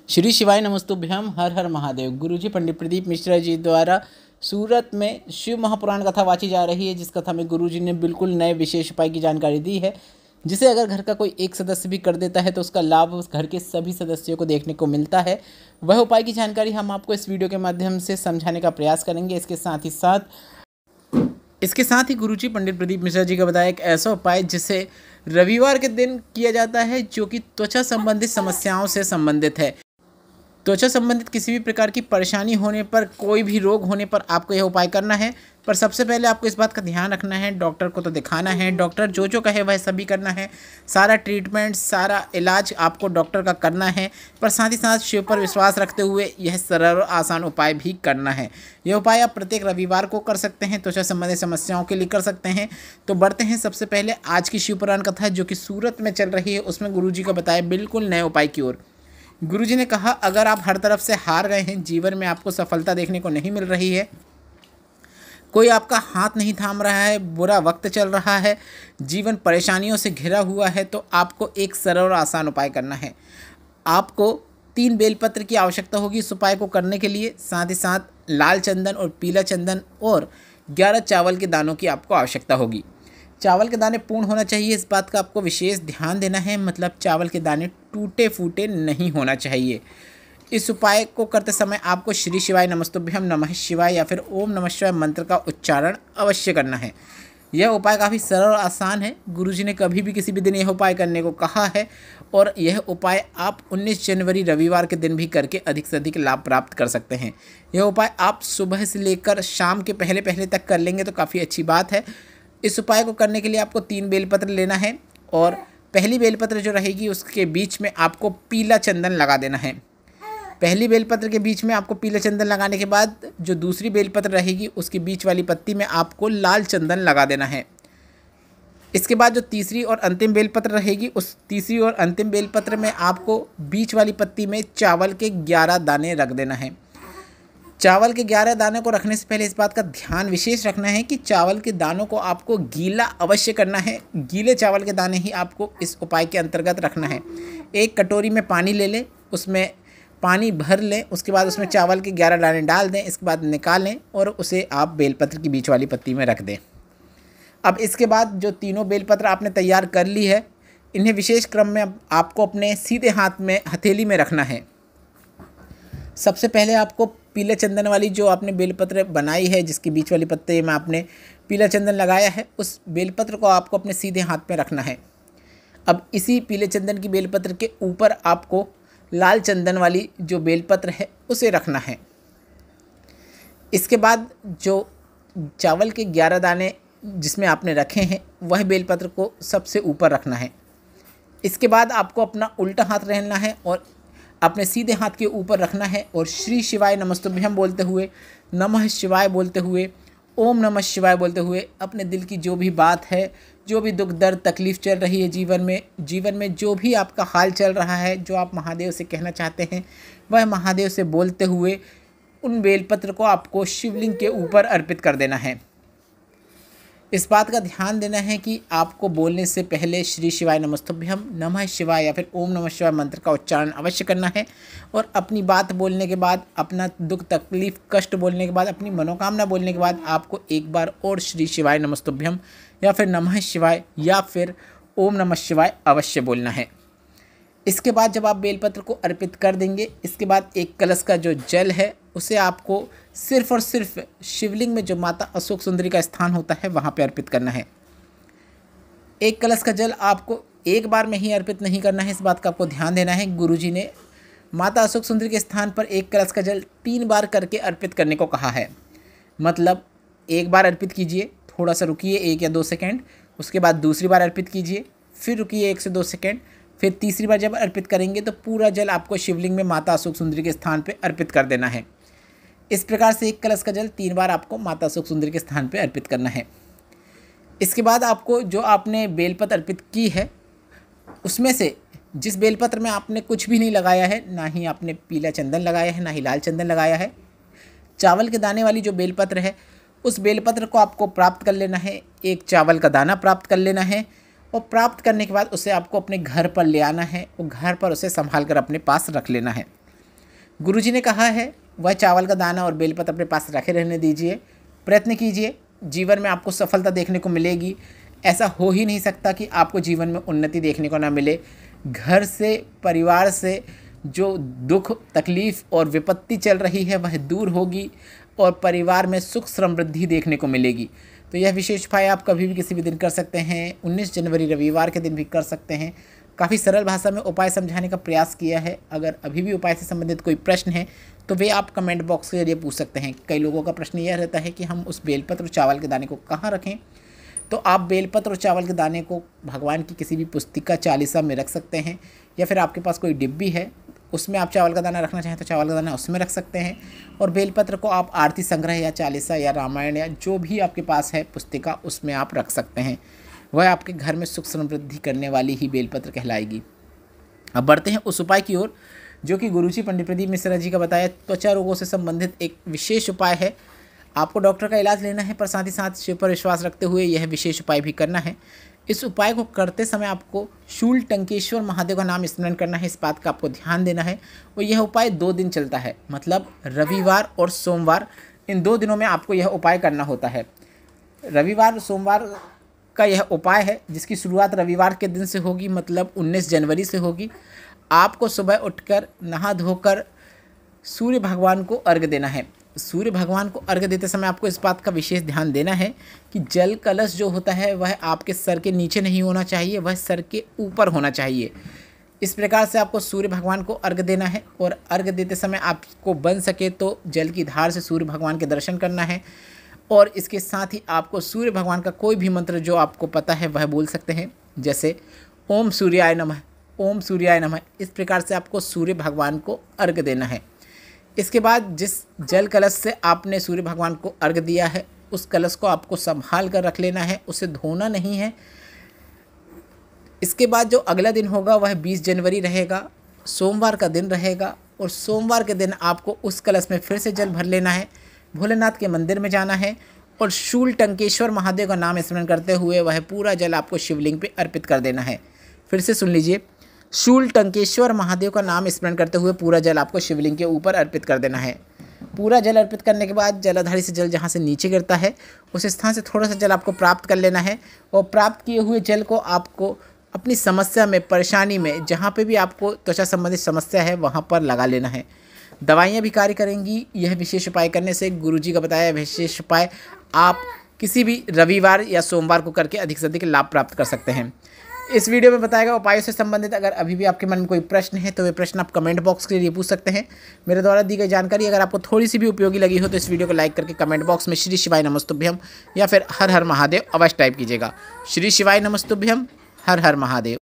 श्री शिवाय नमस्तुभ्यम। हर हर महादेव। गुरुजी पंडित प्रदीप मिश्रा जी द्वारा सूरत में शिव महापुराण कथा वाची जा रही है, जिस कथा में गुरुजी ने बिल्कुल नए विशेष उपाय की जानकारी दी है, जिसे अगर घर का कोई एक सदस्य भी कर देता है तो उसका लाभ उस घर के सभी सदस्यों को देखने को मिलता है। वह उपाय की जानकारी हम आपको इस वीडियो के माध्यम से समझाने का प्रयास करेंगे। इसके साथ ही गुरुजी पंडित प्रदीप मिश्रा जी का बताया एक ऐसा उपाय जिसे रविवार के दिन किया जाता है, जो कि त्वचा संबंधित समस्याओं से संबंधित है। त्वचा संबंधित किसी भी प्रकार की परेशानी होने पर, कोई भी रोग होने पर आपको यह उपाय करना है। पर सबसे पहले आपको इस बात का ध्यान रखना है, डॉक्टर को तो दिखाना है। डॉक्टर जो कहे वह सभी करना है। सारा ट्रीटमेंट, सारा इलाज आपको डॉक्टर का करना है। पर साथ ही साथ शिव पर विश्वास रखते हुए यह सरल और आसान उपाय भी करना है। यह उपाय आप प्रत्येक रविवार को कर सकते हैं, त्वचा संबंधित समस्याओं के लिए कर सकते हैं। तो बढ़ते हैं सबसे पहले आज की शिव पुराण कथा जो कि सूरत में चल रही है, उसमें गुरुजी का बताया बिल्कुल नए उपाय की ओर। गुरुजी ने कहा, अगर आप हर तरफ से हार गए हैं, जीवन में आपको सफलता देखने को नहीं मिल रही है, कोई आपका हाथ नहीं थाम रहा है, बुरा वक्त चल रहा है, जीवन परेशानियों से घिरा हुआ है, तो आपको एक सरल और आसान उपाय करना है। आपको 3 बेलपत्र की आवश्यकता होगी इस उपाय को करने के लिए। साथ ही साथ लाल चंदन और पीला चंदन और 11 चावल के दानों की आपको आवश्यकता होगी। चावल के दाने पूर्ण होना चाहिए, इस बात का आपको विशेष ध्यान देना है। मतलब चावल के दाने टूटे फूटे नहीं होना चाहिए। इस उपाय को करते समय आपको श्री शिवाय नमस्तुभ्यम, नमः शिवाय या फिर ओम नमः शिवाय मंत्र का उच्चारण अवश्य करना है। यह उपाय काफ़ी सरल और आसान है। गुरुजी ने कभी भी किसी भी दिन यह उपाय करने को कहा है, और यह उपाय आप 19 जनवरी रविवार के दिन भी करके अधिक से अधिक लाभ प्राप्त कर सकते हैं। यह उपाय आप सुबह से लेकर शाम के पहले तक कर लेंगे तो काफ़ी अच्छी बात है। इस उपाय को करने के लिए आपको 3 बेलपत्र लेना है, और पहली बेलपत्र जो रहेगी उसके बीच में आपको पीला चंदन लगा देना है। पहली बेलपत्र के बीच में आपको पीला चंदन लगाने के बाद जो दूसरी बेलपत्र रहेगी उसकी बीच वाली पत्ती में आपको लाल चंदन लगा देना है। इसके बाद जो तीसरी और अंतिम बेलपत्र रहेगी, उस तीसरी और अंतिम बेलपत्र में आपको बीच वाली पत्ती में चावल के 11 दाने रख देना है। चावल के 11 दानों को रखने से पहले इस बात का ध्यान विशेष रखना है कि चावल के दानों को आपको गीला अवश्य करना है। गीले चावल के दाने ही आपको इस उपाय के अंतर्गत रखना है। एक कटोरी में पानी ले लें, उसमें पानी भर लें, उसके बाद उसमें चावल के 11 दाने डाल दें, इसके बाद निकालें और उसे आप बेलपत्र की बीच वाली पत्ती में रख दें। अब इसके बाद जो तीनों बेलपत्र आपने तैयार कर ली है, इन्हें विशेष क्रम में आपको अपने सीधे हाथ में हथेली में रखना है। सबसे पहले आपको पीले चंदन वाली जो आपने बेलपत्र बनाई है, जिसकी बीच वाली पत्ते में आपने पीला चंदन लगाया है, उस बेलपत्र को आपको अपने सीधे हाथ में रखना है। अब इसी पीले चंदन की बेलपत्र के ऊपर आपको लाल चंदन वाली जो बेलपत्र है उसे रखना है। इसके बाद जो चावल के 11 दाने जिसमें आपने रखे हैं, वह बेलपत्र को सबसे ऊपर रखना है। इसके बाद आपको अपना उल्टा हाथ रहना है और अपने सीधे हाथ के ऊपर रखना है, और श्री शिवाय नमस्तुभ्यम बोलते हुए, नमः शिवाय बोलते हुए, ओम नमः शिवाय बोलते हुए अपने दिल की जो भी बात है, जो भी दुख दर्द तकलीफ़ चल रही है जीवन में जो भी आपका हाल चल रहा है, जो आप महादेव से कहना चाहते हैं, वह महादेव से बोलते हुए उन बेलपत्र को आपको शिवलिंग के ऊपर अर्पित कर देना है। इस बात का ध्यान देना है कि आपको बोलने से पहले श्री शिवाय नमस्तुभ्यम, नमः शिवाय या फिर ओम नमः शिवाय मंत्र का उच्चारण अवश्य करना है। और अपनी बात बोलने के बाद, अपना दुख तकलीफ कष्ट बोलने के बाद, अपनी मनोकामना बोलने के बाद आपको एक बार और श्री शिवाय नमस्तुभ्यम या फिर नमः शिवाय या फिर ओम नमः शिवाय अवश्य बोलना है। इसके बाद जब आप बेलपत्र को अर्पित कर देंगे, इसके बाद एक कलश का जो जल है उसे आपको सिर्फ और सिर्फ शिवलिंग में जो माता अशोक सुंदरी का स्थान होता है वहाँ पे अर्पित करना है। एक कलश का जल आपको एक बार में ही अर्पित नहीं करना है, इस बात का आपको ध्यान देना है। गुरुजी ने माता अशोक सुंदरी के स्थान पर एक कलश का जल 3 बार करके अर्पित करने को कहा है। मतलब एक बार अर्पित कीजिए, थोड़ा सा रुकिए 1 या 2 सेकेंड, उसके बाद दूसरी बार अर्पित कीजिए, फिर रुकिए 1 से 2 सेकेंड, फिर तीसरी बार जब अर्पित करेंगे तो पूरा जल आपको शिवलिंग में माता अशोक सुंदरी के स्थान पर अर्पित कर देना है। इस प्रकार से एक कलश का जल 3 बार आपको माता अशोक सुंदरी के स्थान पर अर्पित करना है। इसके बाद आपको जो आपने बेलपत्र अर्पित की है, उसमें से जिस बेलपत्र में आपने कुछ भी नहीं लगाया है, ना ही आपने पीला चंदन लगाया है, ना ही लाल चंदन लगाया है, चावल के दाने वाली जो बेलपत्र है, उस बेलपत्र को आपको प्राप्त कर लेना है। एक चावल का दाना प्राप्त कर लेना है, और प्राप्त करने के बाद उसे आपको अपने घर पर ले आना है और घर पर उसे संभाल कर अपने पास रख लेना है। गुरुजी ने कहा है वह चावल का दाना और बेलपत्र अपने पास रखे रहने दीजिए। प्रयत्न कीजिए, जीवन में आपको सफलता देखने को मिलेगी। ऐसा हो ही नहीं सकता कि आपको जीवन में उन्नति देखने को ना मिले। घर से, परिवार से जो दुख, तकलीफ़ और विपत्ति चल रही है वह दूर होगी और परिवार में सुख समृद्धि देखने को मिलेगी। तो यह विशेष उपाय आप कभी भी किसी भी दिन कर सकते हैं। 19 जनवरी रविवार के दिन भी कर सकते हैं। काफ़ी सरल भाषा में उपाय समझाने का प्रयास किया है। अगर अभी भी उपाय से संबंधित कोई प्रश्न है तो वे आप कमेंट बॉक्स के जरिए पूछ सकते हैं। कई लोगों का प्रश्न यह रहता है कि हम उस बेलपत्र और चावल के दाने को कहाँ रखें। तो आप बेलपत्र और चावल के दाने को भगवान की किसी भी पुस्तिका, चालीसा में रख सकते हैं, या फिर आपके पास कोई डिब्बी है उसमें आप चावल का दाना रखना चाहें तो चावल का दाना उसमें रख सकते हैं। और बेलपत्र को आप आरती संग्रह या चालीसा या रामायण या जो भी आपके पास है पुस्तिका उसमें आप रख सकते हैं। वह आपके घर में सुख समृद्धि करने वाली ही बेलपत्र कहलाएगी। अब बढ़ते हैं उस उपाय की ओर जो कि गुरुजी पंडित प्रदीप मिश्रा जी का बताया त्वचा रोगों से संबंधित एक विशेष उपाय है। आपको डॉक्टर का इलाज लेना है पर साथ ही साथ शिव पर विश्वास रखते हुए यह विशेष उपाय भी करना है। इस उपाय को करते समय आपको शूल टंकेश्वर महादेव का नाम स्मरण करना है। इस बात का आपको ध्यान देना है। और यह उपाय 2 दिन चलता है, मतलब रविवार और सोमवार, इन 2 दिनों में आपको यह उपाय करना होता है। रविवार और सोमवार का यह उपाय है जिसकी शुरुआत रविवार के दिन से होगी, मतलब 19 जनवरी से होगी। आपको सुबह उठकर नहा धोकर सूर्य भगवान को अर्घ्य देना है। सूर्य भगवान को अर्घ्य देते समय आपको इस बात का विशेष ध्यान देना है कि जल कलश जो होता है वह आपके सर के नीचे नहीं होना चाहिए, वह सर के ऊपर होना चाहिए। इस प्रकार से आपको सूर्य भगवान को अर्घ्य देना है। और अर्घ्य देते समय आपको बन सके तो जल की धार से सूर्य भगवान के दर्शन करना है। और इसके साथ ही आपको सूर्य भगवान का कोई भी मंत्र जो आपको पता है वह बोल सकते हैं, जैसे ओम सूर्याय नमः, ओम सूर्याय नमः। इस प्रकार से आपको सूर्य भगवान को अर्घ्य देना है। इसके बाद जिस जल कलश से आपने सूर्य भगवान को अर्घ्य दिया है उस कलश को आपको संभाल कर रख लेना है, उसे धोना नहीं है। इसके बाद जो अगला दिन होगा वह 20 जनवरी रहेगा, सोमवार का दिन रहेगा। और सोमवार के दिन आपको उस कलश में फिर से जल भर लेना है, भोलेनाथ के मंदिर में जाना है और शूल टंकेश्वर महादेव का नाम स्मरण करते हुए वह पूरा जल आपको शिवलिंग पे अर्पित कर देना है। फिर से सुन लीजिए, शूल टंकेश्वर महादेव का नाम स्मरण करते हुए पूरा जल आपको शिवलिंग के ऊपर अर्पित कर देना है। पूरा जल अर्पित करने के बाद जलाधारी से जल जहाँ से नीचे गिरता है उस स्थान से थोड़ा सा जल आपको प्राप्त कर लेना है। और प्राप्त किए हुए जल को आपको अपनी समस्या में, परेशानी में, जहाँ पे भी आपको त्वचा संबंधित समस्या है वहाँ पर लगा लेना है। दवाइयाँ भी कार्य करेंगी यह विशेष उपाय करने से। गुरुजी का बताया विशेष उपाय आप किसी भी रविवार या सोमवार को करके अधिक से अधिक लाभ प्राप्त कर सकते हैं। इस वीडियो में बताया गया उपायों से संबंधित अगर अभी भी आपके मन में कोई प्रश्न है तो वे प्रश्न आप कमेंट बॉक्स के जरिए पूछ सकते हैं। मेरे द्वारा दी गई जानकारी अगर आपको थोड़ी सी भी उपयोगी लगी हो तो इस वीडियो को लाइक करके कमेंट बॉक्स में श्री शिवाय नमस्तुभ्यम या फिर हर हर महादेव अवश्य टाइप कीजिएगा। श्री शिवाय नमस्तुभ्यम, हर हर महादेव।